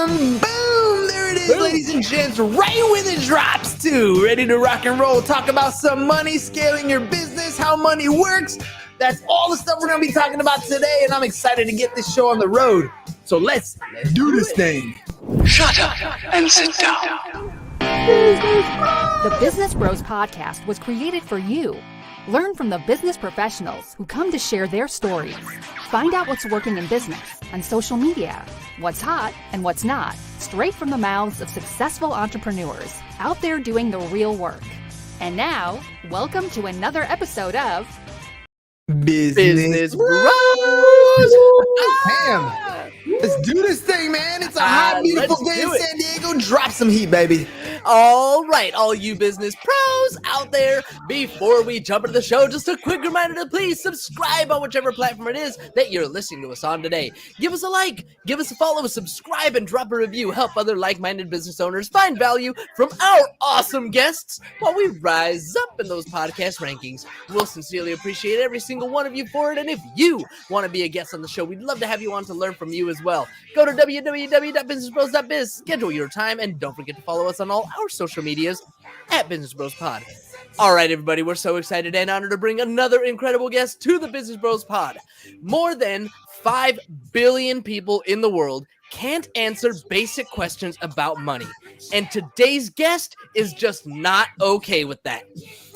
Boom! There it is, ladies and gents, right when it drops too. Ready to rock and roll, talk about some money, scaling your business, how money works. That's all the stuff we're going to be talking about today, and I'm excited to get this show on the road. So let's do this thing. Shut up and sit down. The Business Bros Podcast was created for you. Learn from the business professionals who come to share their stories. Find out what's working in business, on social media, what's hot and what's not, straight from the mouths of successful entrepreneurs out there doing the real work. And now, welcome to another episode of Business Bros. Damn. Let's do this thing, man. It's a hot, beautiful day in San Diego. Drop some heat, baby. All right, all you business pros out there, before we jump into the show, just a quick reminder to please subscribe on whichever platform it is that you're listening to us on today. Give us a like, give us a follow, subscribe, and drop a review. Help other like-minded business owners find value from our awesome guests while we rise up in those podcast rankings. We'll sincerely appreciate every single one of you for it, and if you want to be a guest on the show, we'd love to have you on to learn from you as well. Go to www.businessbros.biz, schedule your time, and don't forget to follow us on all our social medias at Business Bros Pod. All right, everybody, we're so excited and honored to bring another incredible guest to the Business Bros Pod. More than 5 billion people in the world can't answer basic questions about money, and today's guest is just not okay with that.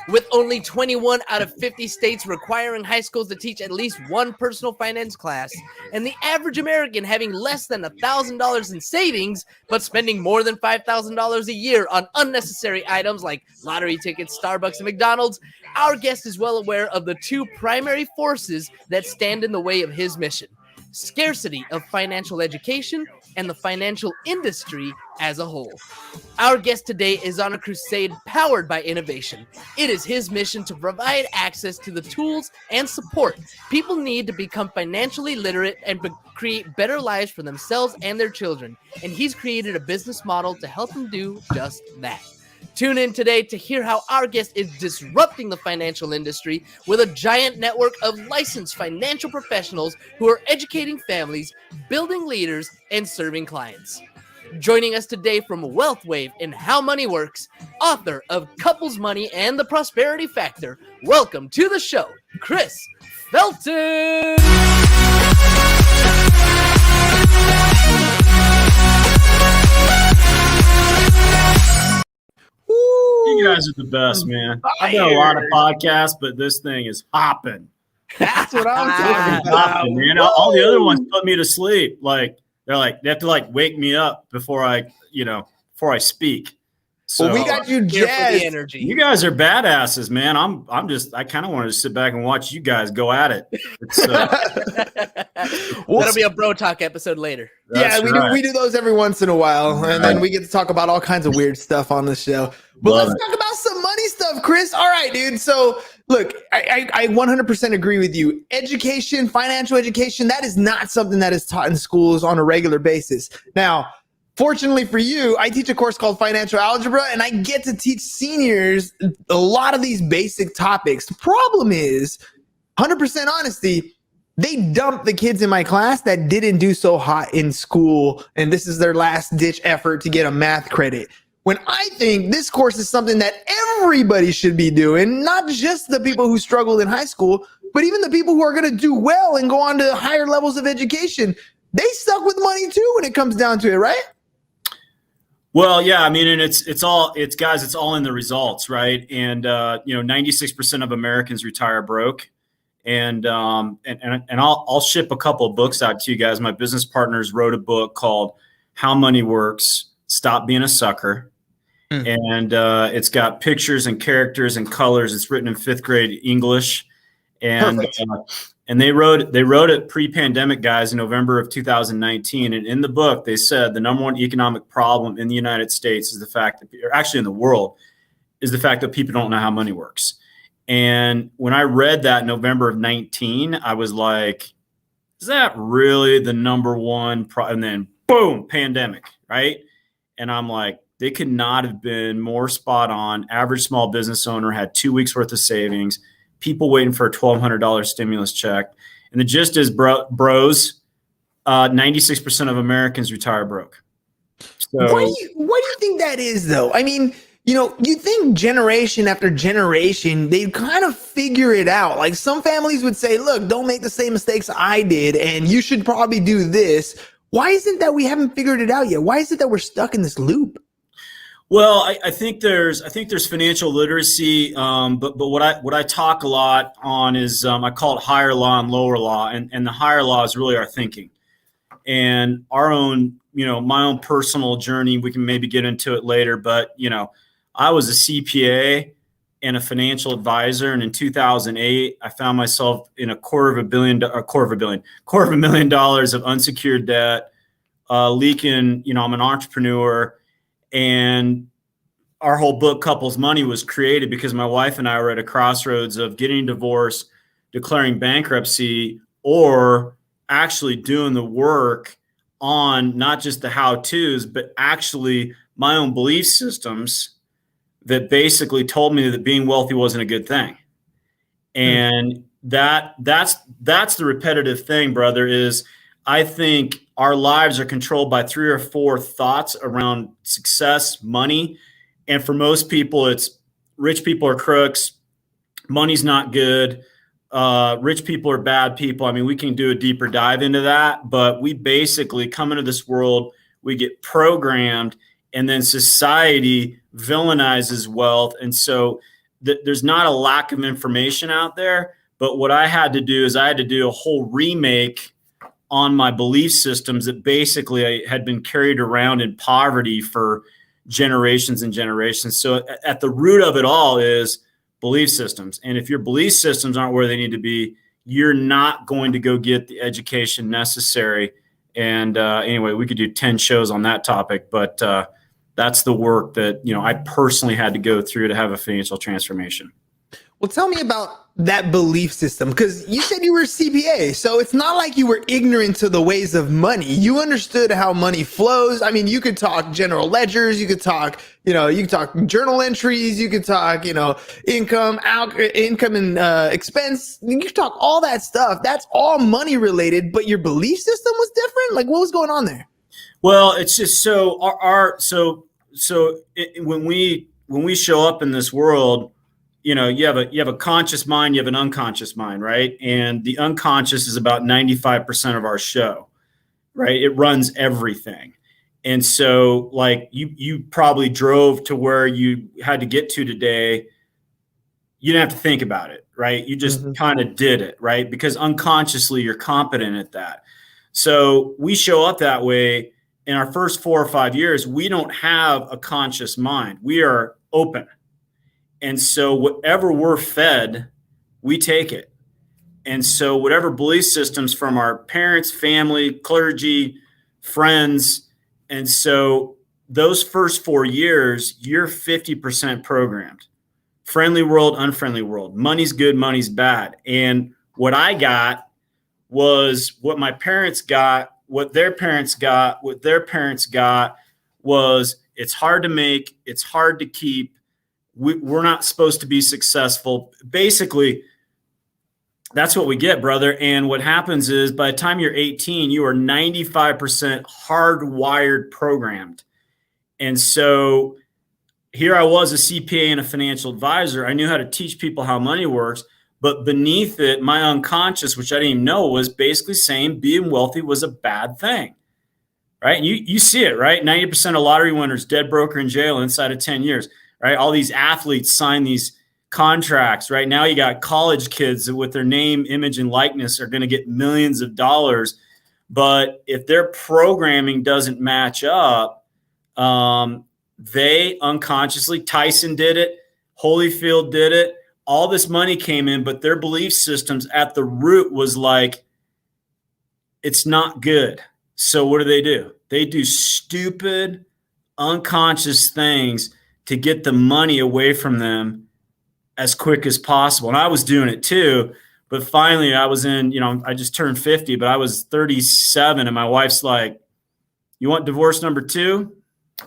With only 21 out of 50 states requiring high schools to teach at least one personal finance class, and the average American having less than $1,000 in savings, but spending more than $5,000 a year on unnecessary items like lottery tickets, Starbucks, and McDonald's, our guest is well aware of the two primary forces that stand in the way of his mission: scarcity of financial education and the financial industry as a whole. Our guest today is on a crusade powered by innovation. It is his mission to provide access to the tools and support people need to become financially literate and create better lives for themselves and their children. And he's created a business model to help them do just that. Tune in today to hear how our guest is disrupting the financial industry with a giant network of licensed financial professionals who are educating families, building leaders, and serving clients. Joining us today from WealthWave and How Money Works, author of Couples Money and the Prosperity Factor, welcome to the show, Chris Felton! You guys are the best, man. I've done a lot of podcasts, but this thing is hopping. That's what I'm talking about, man. All the other ones put me to sleep. Like they have to wake me up before I speak. So well, we got you jazzed. Energy. You guys are badasses, man. I kind of wanted to sit back and watch you guys go at it. That'll be a bro talk episode later. Yeah, we do those every once in a while, and then we get to talk about all kinds of weird stuff on the show. But let's talk about some money stuff, Chris. All right, dude. So look, I 100% agree with you. Education, financial education, that is not something that is taught in schools on a regular basis. Now, fortunately for you, I teach a course called Financial Algebra, and I get to teach seniors a lot of these basic topics. The problem is, 100% honesty, they dump the kids in my class that didn't do so hot in school, and this is their last ditch effort to get a math credit. When I think this course is something that everybody should be doing, not just the people who struggled in high school, but even the people who are going to do well and go on to higher levels of education. They stuck with money too when it comes down to it, right? Well, yeah, I mean, and it's all in the results, right? And 96% of Americans retire broke, and I'll ship a couple of books out to you guys. My business partners wrote a book called How Money Works: Stop Being a Sucker, and it's got pictures and characters and colors. It's written in 5th grade English, and they wrote it pre-pandemic, guys, in November of 2019. And in the book, they said the number one economic problem in the United States is the fact that, or actually in the world, is the fact that people don't know how money works. And when I read that in November of 19, I was like, is that really the number one problem? And then boom, pandemic, right? And I'm like, they could not have been more spot on. Average small business owner had 2 weeks worth of savings. People waiting for a $1,200 stimulus check. And the gist is, bros, 96% of Americans retire broke. So What do you think that is, though? I mean, you think generation after generation, they kind of figure it out. Like some families would say, look, don't make the same mistakes I did, and you should probably do this. Why is it that we haven't figured it out yet? Why is it that we're stuck in this loop? well, I think there's financial literacy, but what I talk a lot on is I call it higher law and lower law, and the higher law is really our thinking and our own, my own personal journey. We can maybe get into it later, but I was a CPA and a financial advisor, and in 2008, I found myself in a $250,000 of unsecured debt, leaking. I'm an entrepreneur. And our whole book, Couples Money, was created because my wife and I were at a crossroads of getting divorced, declaring bankruptcy, or actually doing the work on not just the how-tos, but actually my own belief systems that basically told me that being wealthy wasn't a good thing. And that's the repetitive thing, brother, is I think our lives are controlled by 3 or 4 thoughts around success, money. And for most people, it's rich people are crooks. Money's not good. Rich people are bad people. I mean, we can do a deeper dive into that, but we basically come into this world, we get programmed, and then society villainizes wealth. And so there's not a lack of information out there. But what I had to do is I had to do a whole remake on my belief systems that basically I had been carried around in poverty for generations and generations. So at the root of it all is belief systems. And if your belief systems aren't where they need to be, you're not going to go get the education necessary. And anyway, we could do 10 shows on that topic, but that's the work that, I personally had to go through to have a financial transformation. Well, tell me about that belief system, because you said you were a CPA, so it's not like you were ignorant to the ways of money. You understood how money flows. I mean, you could talk general ledgers, you could talk, you could talk journal entries, you could talk, income, income and expense. You could talk all that stuff. That's all money related, but your belief system was different. Like, what was going on there? Well, it's just so when we show up in this world, you have a conscious mind, you have an unconscious mind, right? And the unconscious is about 95% of our show, right? It runs everything. And so like you probably drove to where you had to get to today. You didn't have to think about it, right? You just kind of did it, right? Because unconsciously you're competent at that. So we show up that way. In our first 4 or 5 years, we don't have a conscious mind. We are open. And so whatever we're fed, we take it. And so whatever belief systems from our parents, family, clergy, friends. And so those first 4 years, you're 50% programmed. Friendly world, unfriendly world. Money's good, money's bad. And what I got was what my parents got, what their parents got, what their parents got was it's hard to make, it's hard to keep. We're not supposed to be successful. Basically, that's what we get, brother. And what happens is by the time you're 18, you are 95% hardwired programmed. And so here I was, a CPA and a financial advisor. I knew how to teach people how money works, but beneath it, my unconscious, which I didn't even know, was basically saying being wealthy was a bad thing, right? And you see it, right? 90% of lottery winners dead broke or in jail inside of 10 years. Right? All these athletes sign these contracts. Right now, you got college kids with their name, image, and likeness are going to get millions of dollars. But if their programming doesn't match up, they unconsciously, Tyson did it, Holyfield did it, all this money came in, but their belief systems at the root was like, it's not good. So what do? They do stupid, unconscious things to get the money away from them as quick as possible. And I was doing it too, but finally I was in, I just turned 50, but I was 37 and my wife's like, you want divorce number 2?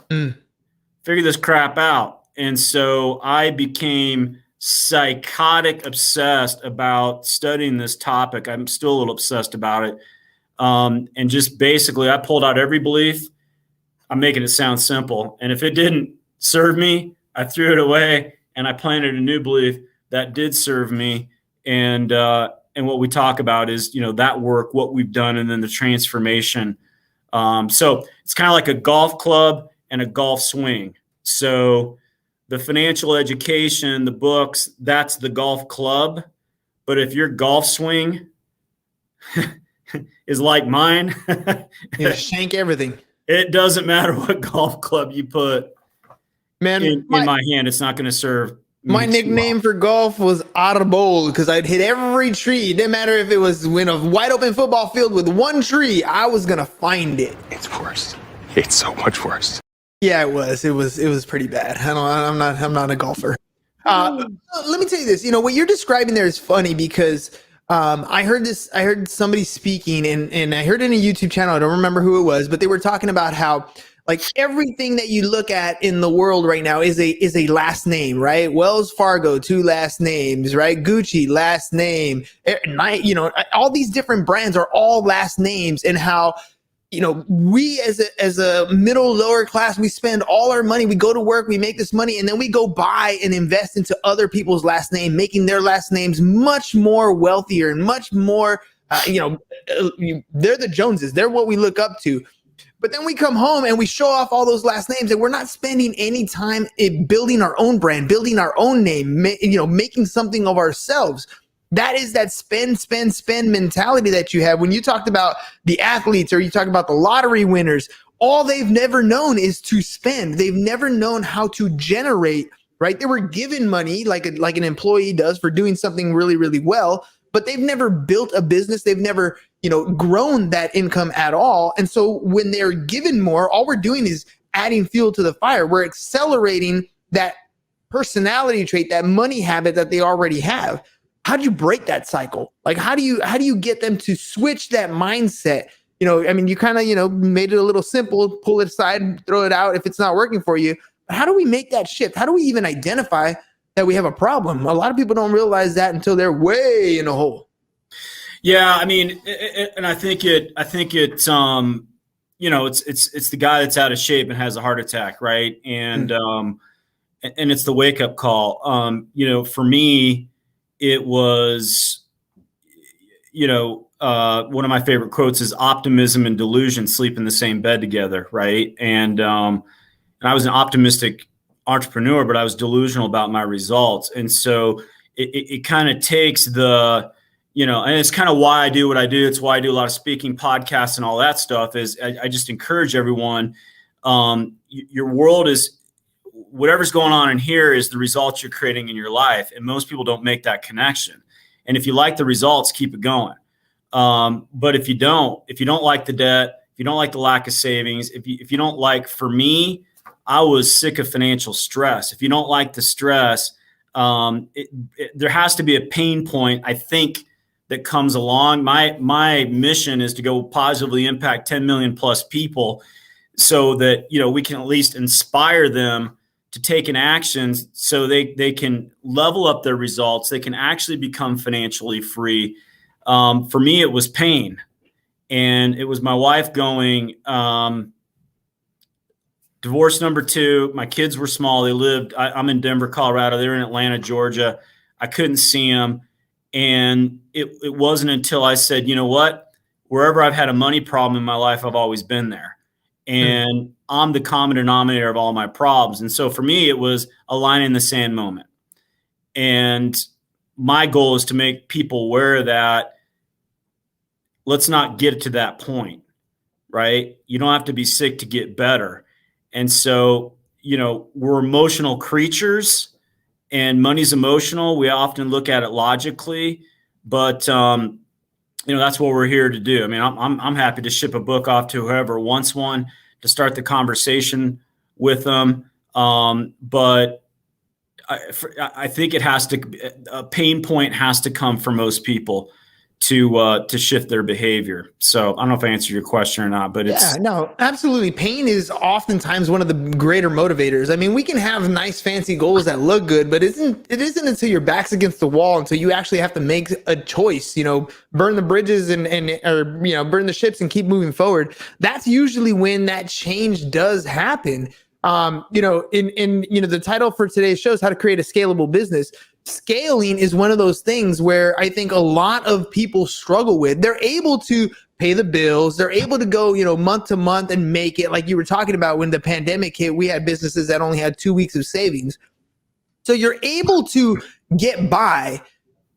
Figure this crap out. And so I became psychotic obsessed about studying this topic. I'm still a little obsessed about it. And just basically I pulled out every belief. I'm making it sound simple. And if it didn't serve me, I threw it away and I planted a new belief that did serve me. And what we talk about is, that work, what we've done, and then the transformation. So it's kind of like a golf club and a golf swing. So the financial education, the books, that's the golf club. But if your golf swing is like mine, shank everything. It doesn't matter what golf club you put in my hand. It's not going to serve. My nickname for golf was Arbol because I'd hit every tree. It didn't matter if it was in a wide open football field with one tree. I was going to find it. It's worse. It's so much worse. Yeah, it was. It was pretty bad. I'm not a golfer. Let me tell you this. What you're describing there is funny because I heard somebody speaking and I heard it in a YouTube channel. I don't remember who it was, but they were talking about how like everything that you look at in the world right now is a last name, right? Wells Fargo, 2 last names, right? Gucci, last name. All these different brands are all last names, and how we as a middle lower class, we spend all our money, we go to work, we make this money, and then we go buy and invest into other people's last name, making their last names much more wealthier and much more, they're the Joneses. They're what we look up to. But then we come home and we show off all those last names, and we're not spending any time in building our own brand, building our own name, making something of ourselves. That is that spend mentality that you have. When you talked about the athletes or you talk about the lottery winners, all they've never known is to spend. They've never known how to generate, right? They were given money like an employee does for doing something really, really well, but they've never built a business. They've never, grown that income at all. And so when they're given more, all we're doing is adding fuel to the fire. We're accelerating that personality trait, that money habit that they already have. How do you break that cycle? Like, how do you get them to switch that mindset? You kind of, made it a little simple, pull it aside, throw it out if it's not working for you. But how do we make that shift? How do we even identify that we have a problem? A lot of people don't realize that until they're way in a hole. Yeah. And I think it's it's the guy that's out of shape and has a heart attack. Right. And it's the wake up call. For me, it was, one of my favorite quotes is optimism and delusion sleep in the same bed together. Right. And I was an optimistic entrepreneur, but I was delusional about my results. And so it kind of takes the, and it's kind of why I do what I do. It's why I do a lot of speaking, podcasts, and all that stuff. Is I just encourage everyone. Your world is whatever's going on in here is the results you're creating in your life, and most people don't make that connection. And if you like the results, keep it going. But if you don't like the debt, if you don't like the lack of savings, if you don't like, for me, I was sick of financial stress. If you don't like the stress, there has to be a pain point, I think, that comes along. My mission is to go positively impact 10 million plus people so that, we can at least inspire them to take an action so they can level up their results. They can actually become financially free. For me, it was pain. And it was my wife going, divorce number 2. My kids were small. They lived, I'm in Denver, Colorado. They were in Atlanta, Georgia. I couldn't see them. And it wasn't until I said, you know what, wherever I've had a money problem in my life, I've always been there. And I'm the common denominator of all my problems. And so for me, it was a line in the sand moment. And my goal is to make people aware that let's not get to that point, right? You don't have to be sick to get better. And so, we're emotional creatures. And money's emotional. We often look at it logically, but that's what we're here to do. I'm happy to ship a book off to whoever wants one to start the conversation with them. But I think a pain point has to come for most people to shift their behavior. So I don't know if I answered your question or not, but it's no, absolutely. Pain is oftentimes one of the greater motivators. I mean, we can have nice, fancy goals that look good, but it isn't until your back's against the wall, until you actually have to make a choice, burn the bridges or burn the ships and keep moving forward. That's usually when that change does happen. The title for today's show is How to Create a Scalable Business. Scaling is one of those things where I think a lot of people struggle with. They're able to pay the bills. They're able to go, month to month and make it. Like you were talking about, when the pandemic hit, we had businesses that only had 2 weeks of savings. So you're able to get by.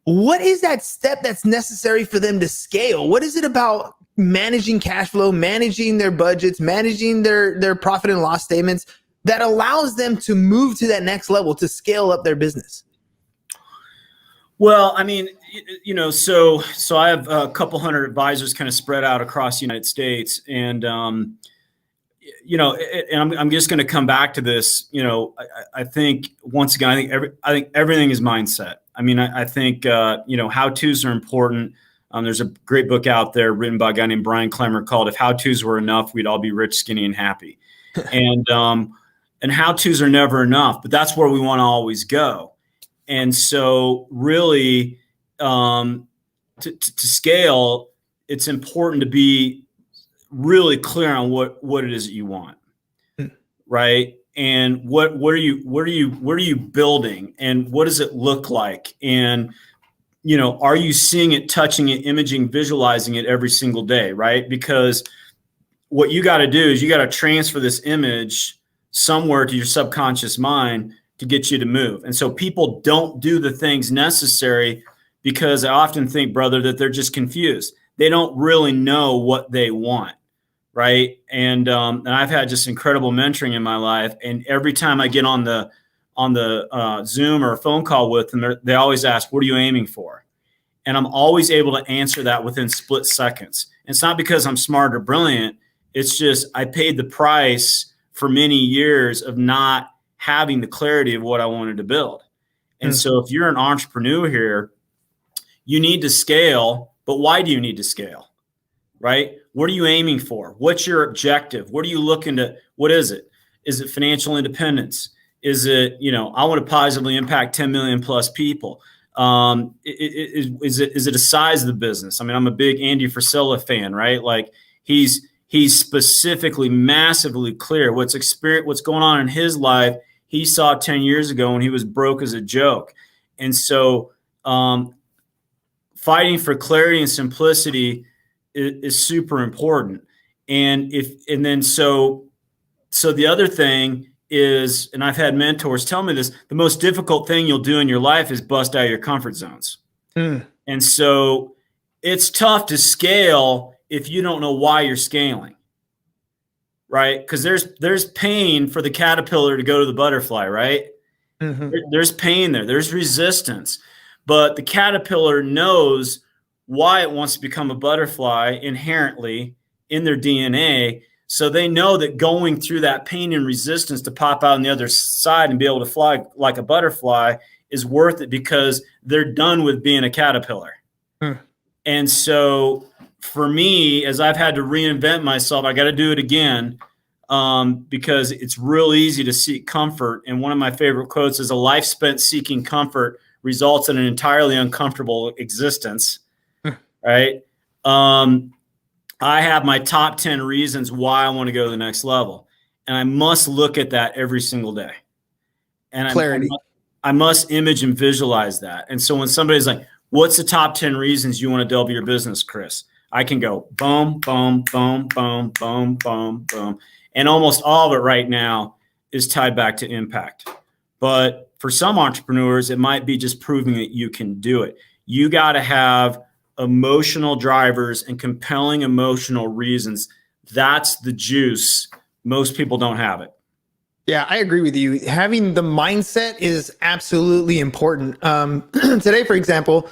What is that step that's necessary for them to scale? What is it about managing cash flow, managing their budgets, managing their profit and loss statements that allows them to move to that next level, to scale up their business? Well, I mean, so I have a couple hundred advisors kind of spread out across the United States, and and I'm just going to come back to this. I think once again, I think everything is mindset. I mean, I think how-tos are important. There's a great book out there written by a guy named Brian Clemmer called "If How-Tos Were Enough, We'd All Be Rich, Skinny, and Happy." and how-tos are never enough, but that's where we want to always go. And so really to scale, it's important to be really clear on what it is that you want. Right. And what are you building, and what does it look like? And, are you seeing it, touching it, imaging, visualizing it every single day? Right. Because what you got to do is you got to transfer this image somewhere to your subconscious mind to get you to move. And so people don't do the things necessary because I often think, brother, that they're just confused. They don't really know what they want. Right. And I've had just incredible mentoring in my life. And every time I get on the Zoom or a phone call with them, they always ask, what are you aiming for? And I'm always able to answer that within split seconds. And it's not because I'm smart or brilliant. It's just I paid the price for many years of not having the clarity of what I wanted to build. And so if you're an entrepreneur here, you need to scale, but why do you need to scale? Right? What are you aiming for? What's your objective? What are you looking to, what is it? Is it financial independence? Is it, I want to positively impact 10 million plus people? Is it a size of the business? I mean, I'm a big Andy Frisella fan, right? Like he's specifically massively clear what's going on in his life. He saw 10 years ago when he was broke as a joke. And so fighting for clarity and simplicity is super important. And so the other thing is, and I've had mentors tell me this, the most difficult thing you'll do in your life is bust out of your comfort zones. And so it's tough to scale if you don't know why you're scaling. Right? Because there's pain for the caterpillar to go to the butterfly, right? There's pain there. There's resistance. But the caterpillar knows why it wants to become a butterfly inherently in their DNA. So they know that going through that pain and resistance to pop out on the other side and be able to fly like a butterfly is worth it, because they're done with being a caterpillar. And so for me, as I've had to reinvent myself, I got to do it again, because it's real easy to seek comfort. And one of my favorite quotes is, a life spent seeking comfort results in an entirely uncomfortable existence. Right. I have my top 10 reasons why I want to go to the next level. And I must look at that every single day. And clarity. I must image and visualize that. And so when somebody's like, what's the top 10 reasons you want to double your business, Chris? I can go boom, boom, boom, boom, boom, boom, boom. And almost all of it right now is tied back to impact. But for some entrepreneurs, it might be just proving that you can do it. You got to have emotional drivers and compelling emotional reasons. That's the juice. Most people don't have it. Yeah, I agree with you. Having the mindset is absolutely important. Today, for example,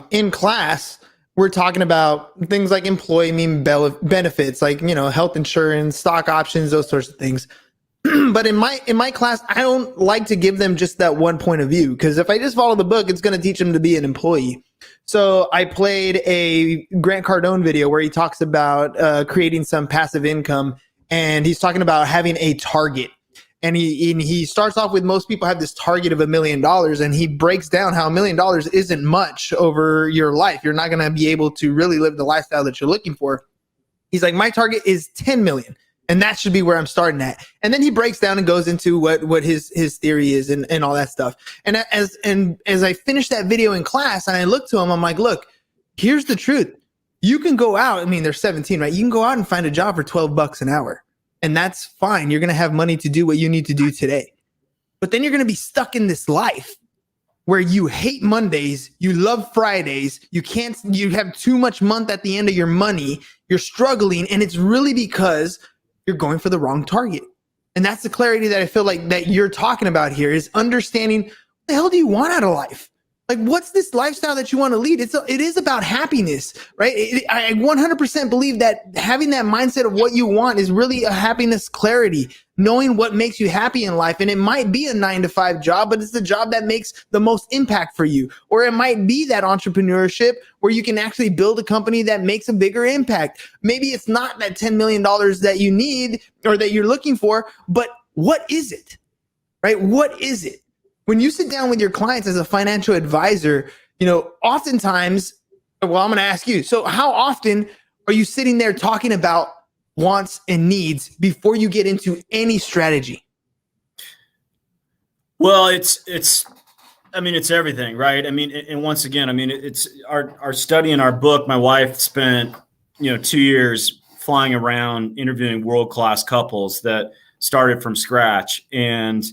in class, we're talking about things like employee benefits, like, health insurance, stock options, those sorts of things. But in my class, I don't like to give them just that one point of view, because if I just follow the book, it's going to teach them to be an employee. So I played a Grant Cardone video where he talks about creating some passive income, and he's talking about having a target. And he starts off with, most people have this target of $1 million, and he breaks down how $1 million isn't much over your life. You're not going to be able to really live the lifestyle that you're looking for. He's like, my target is 10 million. And that should be where I'm starting at. And then he breaks down and goes into what his theory is and all that stuff. And as I finished that video in class and I looked to him, I'm like, look, here's the truth. You can go out. I mean, they're 17, right? You can go out and find a job for $12 an hour. And that's fine. You're going to have money to do what you need to do today. But then you're going to be stuck in this life where you hate Mondays, you love Fridays, you have too much month at the end of your money, you're struggling, and it's really because you're going for the wrong target. And that's the clarity that I feel like that you're talking about here, is understanding what the hell do you want out of life? Like, what's this lifestyle that you want to lead? It is about happiness, right? I 100% believe that having that mindset of what you want is really a happiness clarity, knowing what makes you happy in life. And it might be a 9-to-5 job, but it's the job that makes the most impact for you. Or it might be that entrepreneurship where you can actually build a company that makes a bigger impact. Maybe it's not that $10 million that you need or that you're looking for, but what is it, right? What is it? When you sit down with your clients as a financial advisor, oftentimes, well, I'm going to ask you, so how often are you sitting there talking about wants and needs before you get into any strategy? Well, it's everything, right? I mean, and once again, it's our study in our book. My wife spent, 2 years flying around interviewing world-class couples that started from scratch, and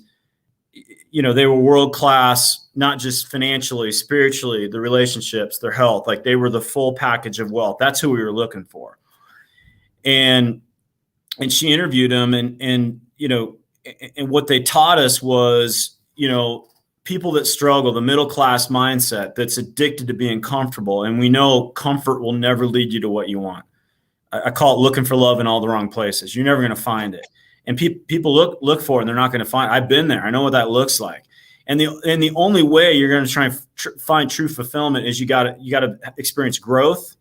they were world-class, not just financially, spiritually, the relationships, their health, like they were the full package of wealth. That's who we were looking for. And she interviewed them, and what they taught us was, people that struggle, the middle-class mindset that's addicted to being comfortable. And we know comfort will never lead you to what you want. I call it looking for love in all the wrong places. You're never going to find it. And people look for it, and they're not going to find it. I've been there. I know what that looks like. And the only way you're going to try and find true fulfillment is you got to experience growth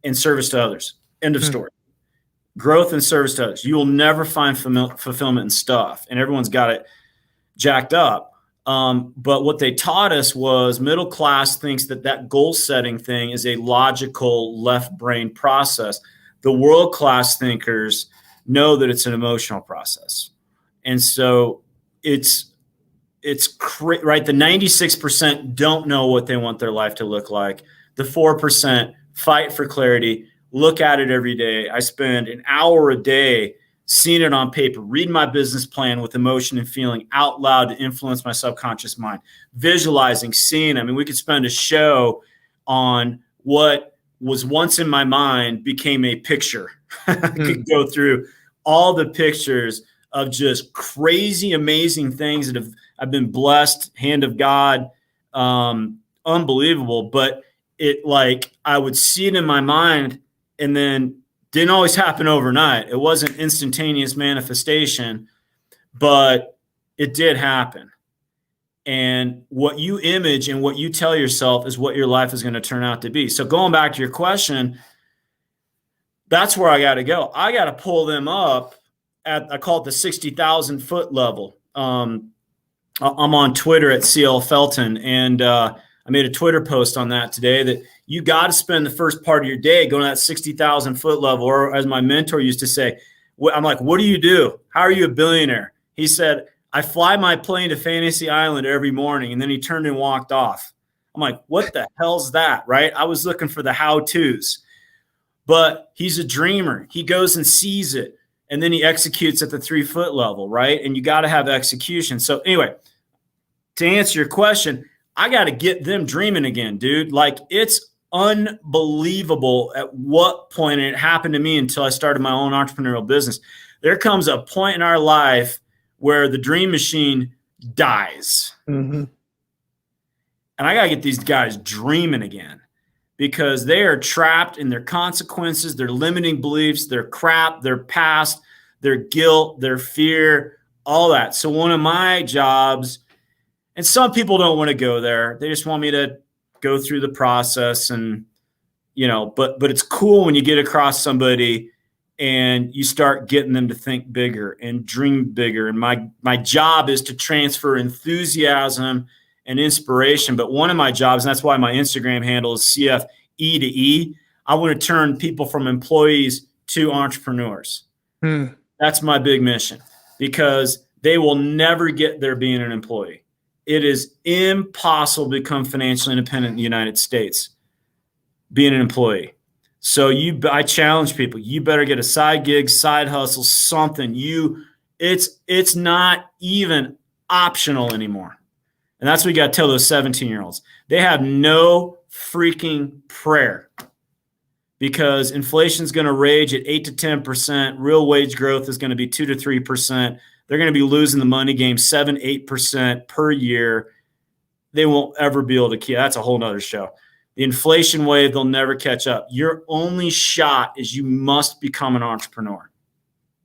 and service to others. End of story. Growth and service to others. You will never find fulfillment in stuff, and everyone's got it jacked up. But what they taught us was middle class thinks that goal setting thing is a logical left brain process. The world class thinkers know that it's an emotional process. And so it's right. The 96% don't know what they want their life to look like. The 4% fight for clarity, look at it every day. I spend an hour a day seeing it on paper, reading my business plan with emotion and feeling out loud to influence my subconscious mind, visualizing, seeing. We could spend a show on what was once in my mind became a picture. I could go through all the pictures of just crazy, amazing things that I've been blessed, hand of God, unbelievable. But I would see it in my mind, and then didn't always happen overnight. It wasn't instantaneous manifestation, but it did happen. And what you image and what you tell yourself is what your life is going to turn out to be. So going back to your question, that's where I got to go. I got to pull them up I call it the 60,000 foot level. I'm on Twitter at CL Felton, and I made a Twitter post on that today that you got to spend the first part of your day going to that 60,000 foot level. Or as my mentor used to say, I'm like, what do you do? How are you a billionaire? He said, I fly my plane to Fantasy Island every morning. And then he turned and walked off. I'm like, what the hell's that? Right. I was looking for the how-tos, but he's a dreamer. He goes and sees it, and then he executes at the 3 foot level. Right. And you got to have execution. So anyway, to answer your question, I got to get them dreaming again, dude. Like, it's unbelievable at what point, and it happened to me until I started my own entrepreneurial business. There comes a point in our life where the dream machine dies. Mm-hmm. And I got to get these guys dreaming again, because they are trapped in their consequences, their limiting beliefs, their crap, their past, their guilt, their fear, all that. So one of my jobs, and some people don't want to go there. They just want me to go through the process and, but it's cool when you get across somebody and you start getting them to think bigger and dream bigger. And my job is to transfer enthusiasm and inspiration. But one of my jobs, and that's why my Instagram handle is CFE to E, I want to turn people from employees to entrepreneurs. That's my big mission, because they will never get there being an employee. It is impossible to become financially independent in the United States being an employee. So I challenge people, you better get a side gig, side hustle, something. It's not even optional anymore. And that's what you got to tell those 17-year-olds. They have no freaking prayer, because inflation is going to rage at 8 to 10%. Real wage growth is going to be 2 to 3%. They're going to be losing the money game 7, 8% per year. They won't ever be able to keep. That's a whole nother show. The inflation wave, they'll never catch up. Your only shot is you must become an entrepreneur.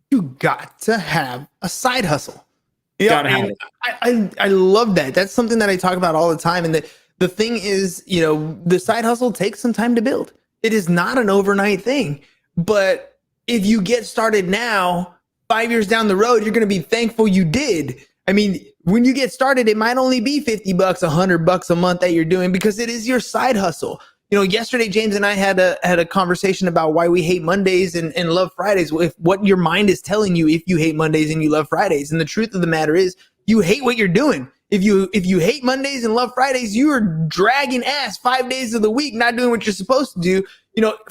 You got to have a side hustle. Gotta have it. I love that. That's something that I talk about all the time. And the thing is, the side hustle takes some time to build. It is not an overnight thing. But if you get started now, 5 years down the road, you're going to be thankful you did. I mean, when you get started, it might only be $50, $100 a month that you're doing, because it is your side hustle. Yesterday, James and I had a conversation about why we hate Mondays and love Fridays. If what your mind is telling you, if you hate Mondays and you love Fridays. And the truth of the matter is, you hate what you're doing. If you hate Mondays and love Fridays, you are dragging ass 5 days of the week, not doing what you're supposed to do.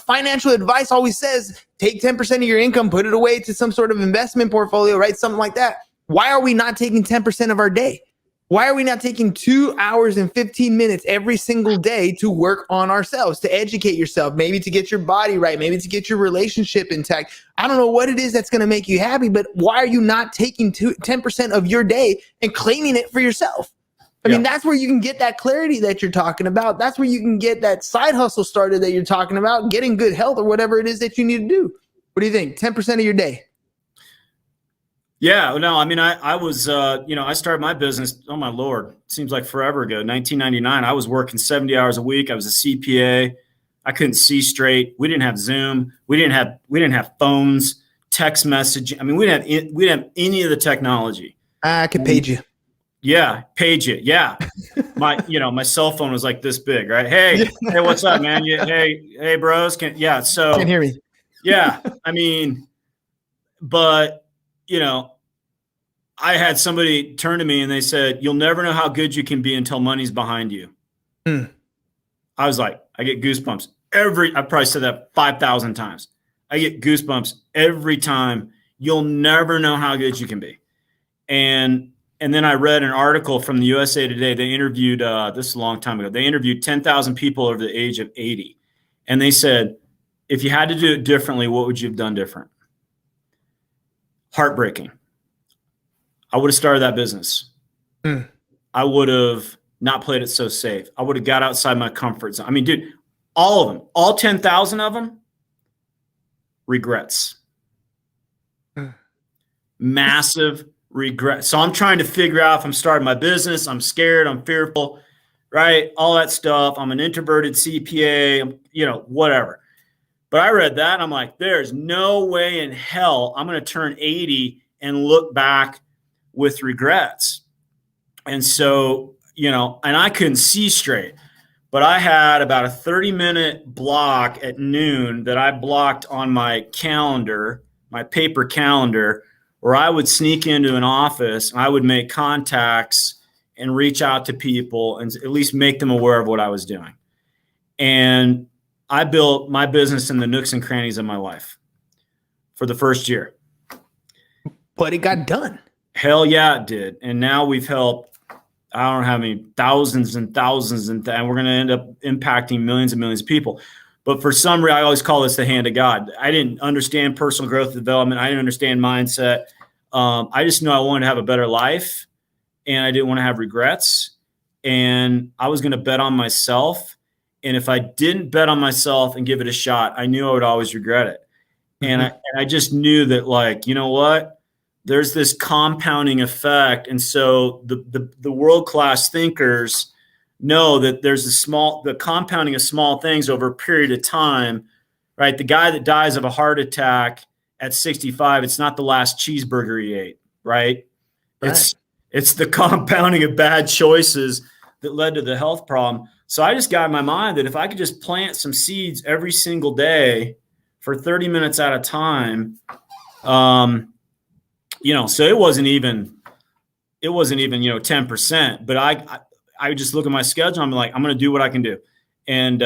Financial advice always says, take 10% of your income, put it away to some sort of investment portfolio, right? Something like that. Why are we not taking 10% of our day? Why are we not taking 2 hours and 15 minutes every single day to work on ourselves, to educate yourself, maybe to get your body right, maybe to get your relationship intact? I don't know what it is that's going to make you happy, but why are you not taking 10% of your day and claiming it for yourself? I mean, that's where you can get that clarity that you're talking about. That's where you can get that side hustle started that you're talking about, getting good health or whatever it is that you need to do. What do you think? 10% of your day? Yeah, no, I mean, I was, I started my business, oh my Lord, seems like forever ago, 1999. I was working 70 hours a week. I was a CPA. I couldn't see straight. We didn't have Zoom. We didn't have phones, text messaging. I mean, we didn't have any of the technology. I could page you. Yeah, page it. Yeah. My cell phone was like this big, right? Hey, what's up, man? Hey, bros. So Can't hear me. Yeah. I mean, but I had somebody turn to me and they said, you'll never know how good you can be until money's behind you. I was like, I get goosebumps I probably said that 5,000 times. I get goosebumps every time. You'll never know how good you can be. And then I read an article from the USA Today. They interviewed, this is a long time ago, they interviewed 10,000 people over the age of 80. And they said, if you had to do it differently, what would you have done different? Heartbreaking. I would have started that business. I would have not played it so safe. I would have got outside my comfort zone. I mean, dude, all of them, all 10,000 of them, regrets. Massive regret. So I'm trying to figure out if I'm starting my business. I'm scared. I'm fearful, right? All that stuff. I'm an introverted CPA, whatever. But I read that and I'm like, there's no way in hell I'm going to turn 80 and look back with regrets. And so, and I couldn't see straight, but I had about a 30-minute block at noon that I blocked on my calendar, my paper calendar, where I would sneak into an office and I would make contacts and reach out to people and at least make them aware of what I was doing. And I built my business in the nooks and crannies of my life for the first year. But it got done. Hell yeah, it did. And now we've helped, I don't know how many, thousands and thousands, and we're going to end up impacting millions and millions of people. But for some reason, I always call this the hand of God. I didn't understand personal growth and development. I didn't understand mindset. I just knew I wanted to have a better life, and I didn't want to have regrets. And I was going to bet on myself. And if I didn't bet on myself and give it a shot, I knew I would always regret it. And I just knew that, like, you know what, there's this compounding effect. And so the world-class thinkers know that there's the compounding of small things over a period of time, right? The guy that dies of a heart attack at 65, it's not the last cheeseburger he ate, right? It's the compounding of bad choices that led to the health problem. So I just got in my mind that if I could just plant some seeds every single day for 30 minutes at a time, so it wasn't even 10%, but I just look at my schedule. I'm like, I'm going to do what I can do. And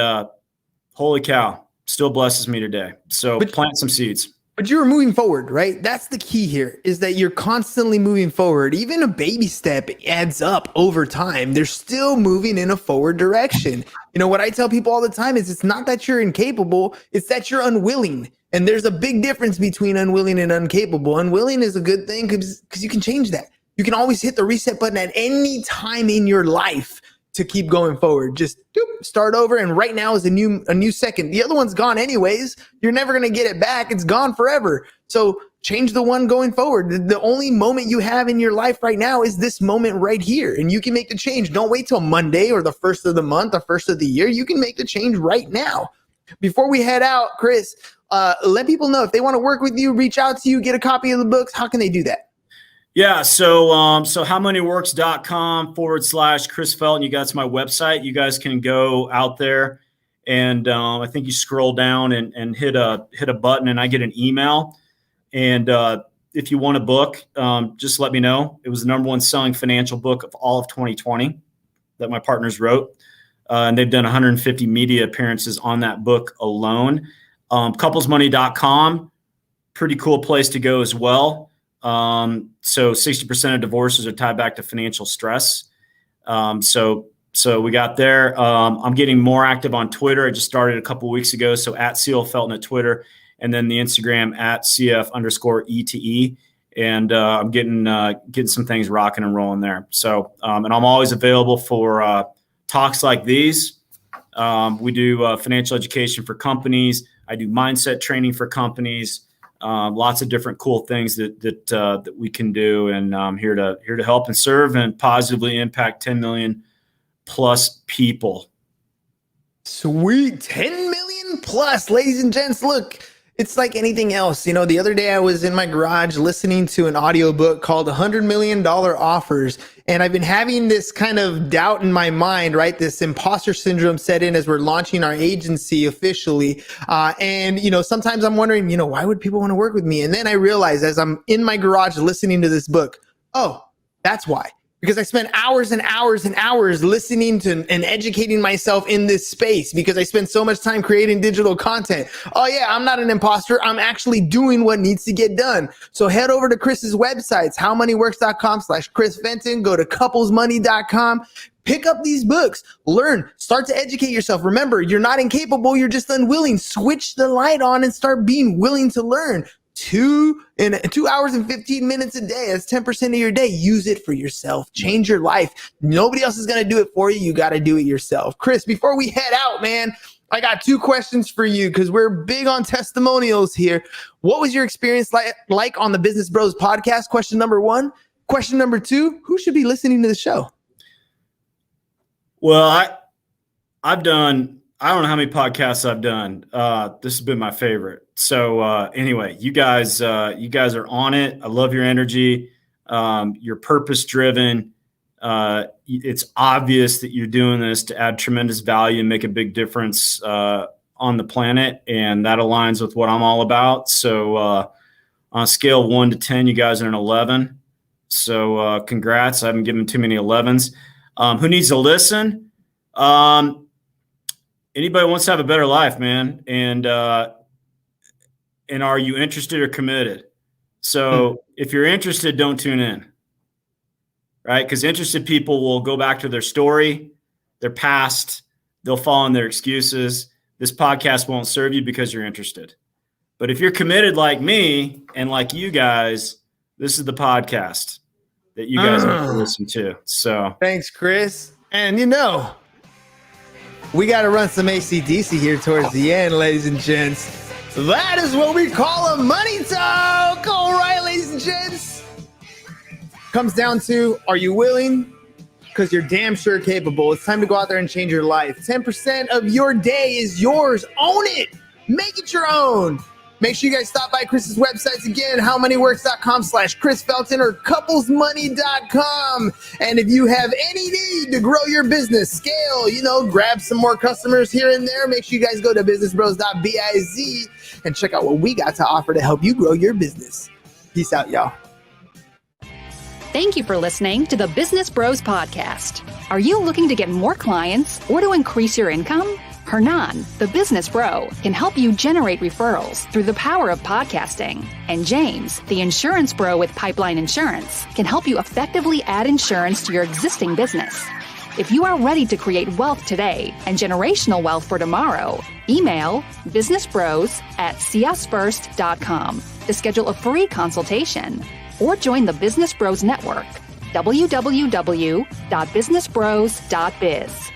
holy cow, still blesses me today. So plant some seeds. But you were moving forward, right? That's the key here, is that you're constantly moving forward. Even a baby step adds up over time. They're still moving in a forward direction. You know, what I tell people all the time is it's not that you're incapable, it's that you're unwilling. And there's a big difference between unwilling and incapable. Unwilling is a good thing because you can change that. You can always hit the reset button at any time in your life to keep going forward. Just start over. And right now is a new second. The other one's gone anyways. You're never going to get it back. It's gone forever. So change the one going forward. The only moment you have in your life right now is this moment right here. And you can make the change. Don't wait till Monday or the first of the month, the first of the year. You can make the change right now. Before we head out, Chris, let people know if they want to work with you, reach out to you, get a copy of the books. How can they do that? Yeah. So howmoneyworks.com/Chris Felton. You guys, my website. You guys can go out there and I think you scroll down and hit a button and I get an email. And if you want a book, just let me know. It was the #1 selling financial book of all of 2020 that my partners wrote. And they've done 150 media appearances on that book alone. Couplesmoney.com, pretty cool place to go as well. So 60% of divorces are tied back to financial stress. So we got there. I'm getting more active on Twitter. I just started a couple weeks ago. So at CL Felton at Twitter, and then the Instagram at CF_ETE. And I'm getting some things rocking and rolling there. So, and I'm always available for talks like these. We do financial education for companies. I do mindset training for companies. Lots of different cool things that we can do, and I'm here to help and serve and positively impact 10 million plus people. Sweet. 10 million plus, ladies and gents. Look, it's like anything else. You know, the other day I was in my garage listening to an audiobook called $100 Million Offers. And I've been having this kind of doubt in my mind, right? This imposter syndrome set in as we're launching our agency officially. And, you know, sometimes I'm wondering, you know, why would people want to work with me? And then I realized as I'm in my garage listening to this book, oh, that's why. Because I spent hours and hours and hours listening to and educating myself in this space because I spend so much time creating digital content. Oh yeah, I'm not an imposter. I'm actually doing what needs to get done. So head over to Chris's websites, howmoneyworks.com/Chris Felton. Go to couplesmoney.com. Pick up these books, learn, start to educate yourself. Remember, you're not incapable. You're just unwilling. Switch the light on and start being willing to learn. 2 hours and 15 minutes a day. That's 10% of your day. Use it for yourself. Change your life. Nobody else is going to do it for you. You got to do it yourself. Chris, before we head out, man, I got 2 questions for you because we're big on testimonials here. What was your experience like on the Business Bros podcast? Question number 1. Question number 2, who should be listening to the show? Well, I've done, I don't know how many podcasts I've done. This has been my favorite. So anyway, you guys are on it. I love your energy. You're purpose driven. It's obvious that you're doing this to add tremendous value and make a big difference on the planet. And that aligns with what I'm all about. So on a scale of 1 to 10, you guys are an 11. So congrats. I haven't given too many 11s. Who needs to listen? Anybody wants to have a better life, man. And are you interested or committed? So if you're interested, don't tune in, right? Because interested people will go back to their story, their past. They'll fall in their excuses. This podcast won't serve you because you're interested. But if you're committed like me and like you guys, this is the podcast that you guys need to listen to. So thanks, Chris. And you know, we got to run some AC/DC here towards the end, ladies and gents. That is what we call a money talk. All right, ladies and gents. Comes down to, are you willing? Because you're damn sure capable. It's time to go out there and change your life. 10% of your day is yours. Own it. Make it your own. Make sure you guys stop by Chris's websites again, howmoneyworks.com/Chris Felton or couplesmoney.com. And if you have any need to grow your business, scale, grab some more customers here and there, make sure you guys go to businessbros.biz and check out what we got to offer to help you grow your business. Peace out, y'all. Thank you for listening to the Business Bros Podcast. Are you looking to get more clients or to increase your income? Hernan, the business bro, can help you generate referrals through the power of podcasting. And James, the insurance bro with Pipeline Insurance, can help you effectively add insurance to your existing business. If you are ready to create wealth today and generational wealth for tomorrow, email businessbros@seeusfirst.com to schedule a free consultation or join the Business Bros Network, www.businessbros.biz.